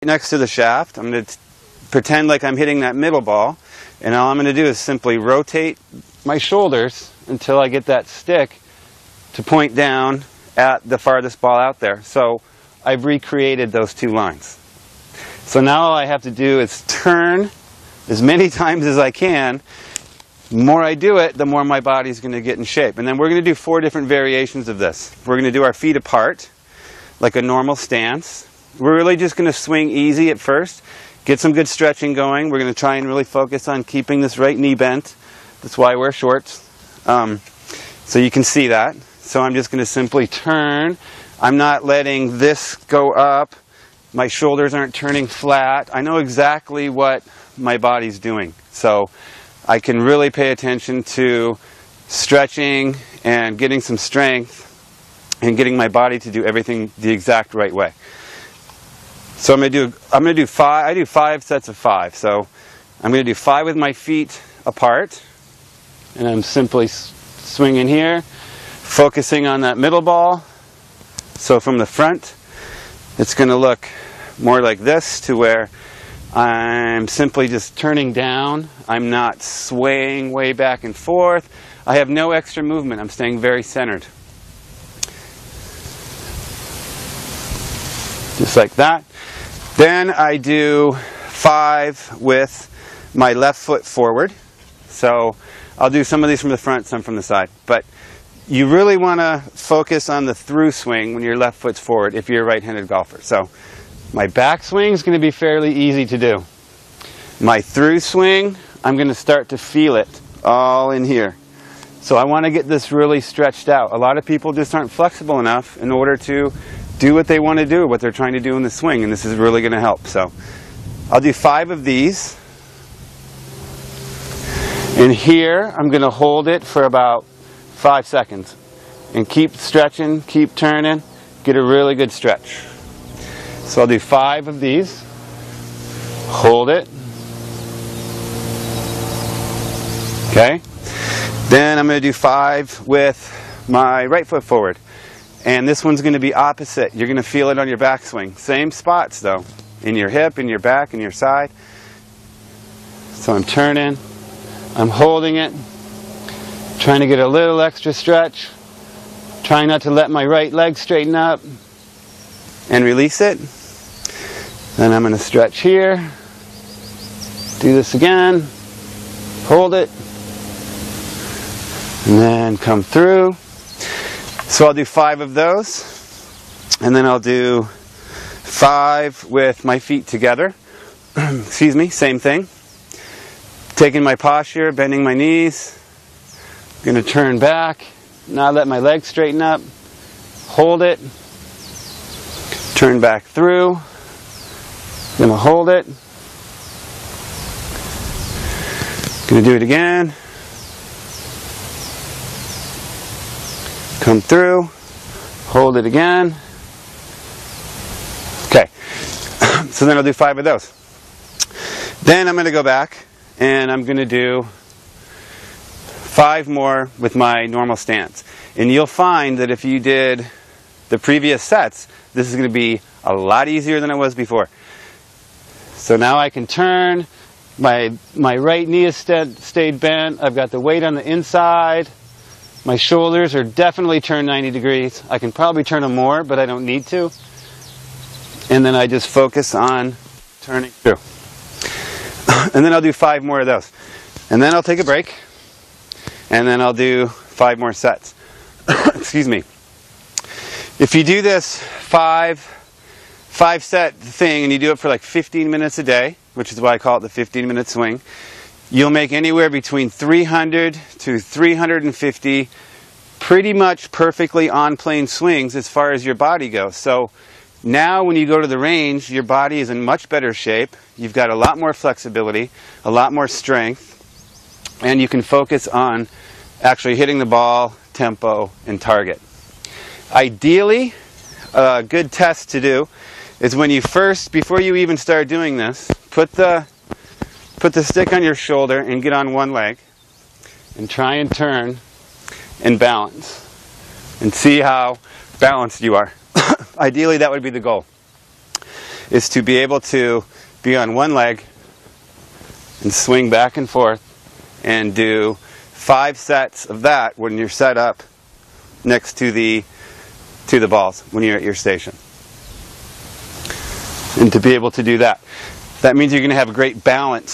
next to the shaft. I'm going to pretend like I'm hitting that middle ball, and all I'm going to do is simply rotate my shoulders until I get that stick to point down at the farthest ball out there. So I've recreated those two lines. So now all I have to do is turn as many times as I can. The more I do it, the more my body's going to get in shape. And then we're going to do 4 different variations of this. We're going to do our feet apart, like a normal stance. We're really just going to swing easy at first, get some good stretching going. We're going to try and really focus on keeping this right knee bent. That's why I wear shorts. So you can see that. So I'm just going to simply turn. I'm not letting this go up. My shoulders aren't turning flat. I know exactly what my body's doing. So I can really pay attention to stretching and getting some strength and getting my body to do everything the exact right way. So I'm going to do 5. I do 5 sets of 5. So I'm going to do 5 with my feet apart, and I'm simply swinging here, focusing on that middle ball. So from the front, it's going to look more like this, to where I'm simply just turning down. I'm not swaying way back and forth. I have no extra movement. I'm staying very centered. Just like that. Then I do 5 with my left foot forward. So I'll do some of these from the front, some from the side. But you really want to focus on the through swing when your left foot's forward if you're a right-handed golfer. So my back swing is going to be fairly easy to do. My through swing, I'm going to start to feel it all in here. So I want to get this really stretched out. A lot of people just aren't flexible enough in order to do what they want to do, what they're trying to do in the swing, and this is really going to help. So I'll do 5 of these. And here, I'm going to hold it for about 5 seconds. And keep stretching, keep turning, get a really good stretch. So I'll do 5 of these. Hold it. Okay. Then I'm going to do 5 with my right foot forward. And this one's going to be opposite. You're going to feel it on your backswing. Same spots though. In your hip, in your back, in your side. So I'm turning. I'm holding it. Trying to get a little extra stretch. Trying not to let my right leg straighten up. And release it. Then I'm going to stretch here. Do this again. Hold it. And then come through. So I'll do 5 of those. And then I'll do 5 with my feet together. Excuse me, same thing. Taking my posture, bending my knees. I'm going to turn back. Now let my legs straighten up. Hold it. Turn back through. Going to hold it. Going to do it again. Come through. Hold it again. Okay. So then I'll do 5 of those. Then I'm going to go back and I'm going to do 5 more with my normal stance. And you'll find that if you did the previous sets, this is going to be a lot easier than it was before. So now I can turn. My right knee has stayed bent. I've got the weight on the inside. My shoulders are definitely turned 90 degrees. I can probably turn them more, but I don't need to. And then I just focus on turning through. And then I'll do 5 more of those. And then I'll take a break. And then I'll do 5 more sets. Excuse me. If you do this 5 set thing and you do it for like 15 minutes a day, which is why I call it the 15-minute swing, you'll make anywhere between 300 to 350 pretty much perfectly on-plane swings as far as your body goes. So now when you go to the range, your body is in much better shape. You've got a lot more flexibility, a lot more strength, and you can focus on actually hitting the ball, tempo, and target. Ideally, a good test to do is when you first, before you even start doing this, put the stick on your shoulder and get on one leg and try and turn and balance and see how balanced you are. Ideally, that would be the goal. is to be able to be on one leg and swing back and forth and do 5 sets of that when you're set up next to the balls when you're at your station. And to be able to do that, that means you're going to have a great balance